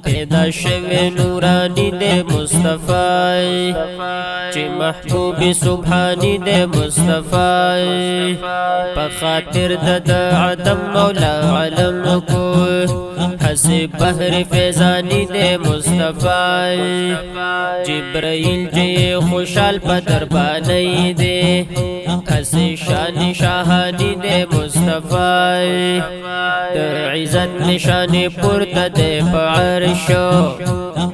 پیدا شوی نورانی دے مصطفی چی محبوب سبحانی دے مصطفی پا خاطر د عدم مولا علم کو حسی بحر فیضانی دے مصطفی جبرائیل جی خوشحال پا دربانی دے حسی شان شاہانی دے مصطفی در عزت نشانی پورتا دے پا عرشو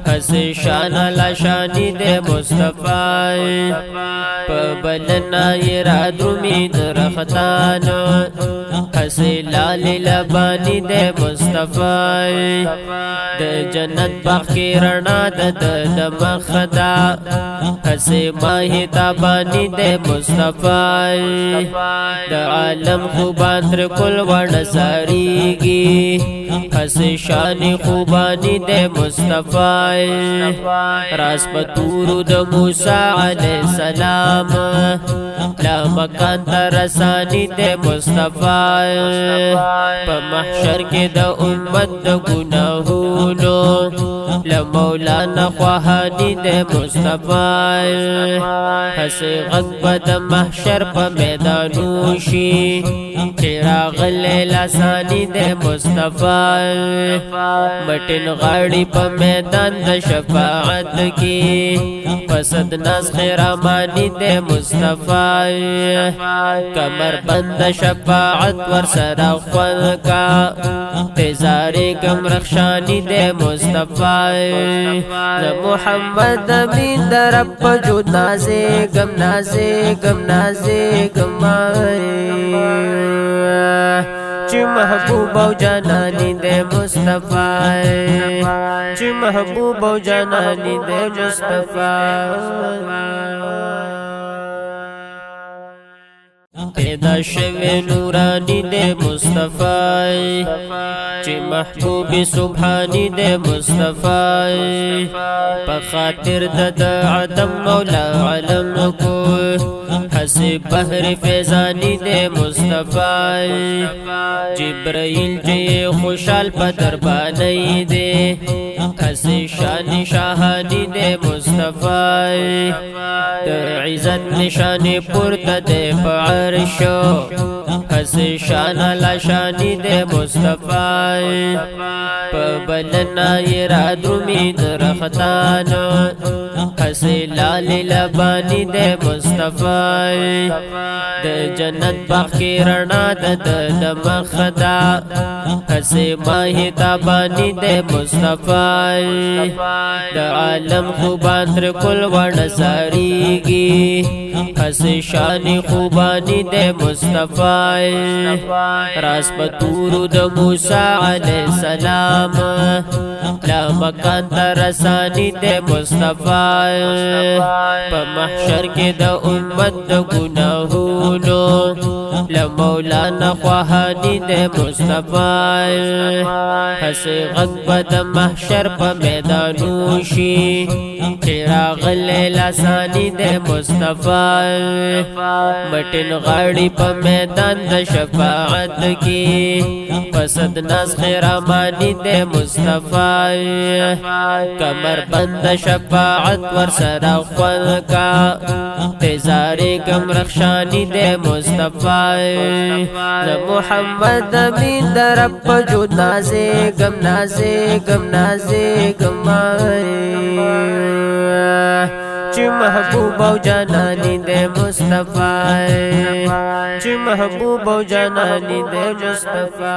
حسی شان لشانی دے مصطفی پا بلنا یراد رمید رختانو حسی لالی لبانی دے مصطفی د جنت باغ کی رڼا د مخدا حسی ماہی تابانی دے مصطفی د عالم خوبان تر کل ورنظریگی حسی شان خوبانی دے مصطفی راس پتورو د موسیٰ علیہ السلام لا مکان ترسانی دے مصطفی پا محشر کے دا امت دا گناہونو لمولانا خواہانی دے مصطفی حسی غقب دا محشر پا میدانوشی چراغ لیلاسانی دے مصطفی مٹن غاڑی پا میدان دا شفاعت کی پسد ناز خیرامانی دے مصطفی کمر بند شفاعت ورسرا خون کا تیزاری کم رخشانی دے مصطفی محمد امین در رب جو نازے گم نازے گم نازے گم چی محبوب و جانانی دے مصطفی چی محبوب و جانانی دے مصطفی پیدا شوی نورانی دے مصطفی چی محبوب سبحانی دے مصطفی پا خاطر د عدم مولا علم کو حسی بحر فیضانی دے مصطفی جبرائیل جی خوشحال پا دربانی دے حسی شان شاہانی دے مصطفی در عزت نشانی پورتا دے پا عرشو حسی شان لشانی دے مصطفی پا بلنا یراد رمید رختانو حسی لالی لبانی دے مصطفی د جنت باغ کی رڼا د مخدا حسی ماہی تابانی دے مصطفی د عالم خوبان تر کل ورنظریگی حسی شان خوبانی دے مصطفی راس پتورو د موسیٰ علیہ السلام لا مکان ترسانی دے مصطفی پا محشر کے دا امت دا گناہونو لمولانا خواہانی دے مصطفی حسی غقب دا محشر پا میدانوشی چراغ لیلاسانی دے مصطفی مٹن غاڑی پا میدان دا شفاعت کی پسد ناز خیرامانی دے مصطفی کمر بند شفاعت ورسرا خون کا تیزاری کم رخشانی دے مصطفی محمد امین در رب جو نازے گم نازے گم نازے گم چی محبوب و جانانی دے مصطفی چی محبوب و جانانی دے مصطفی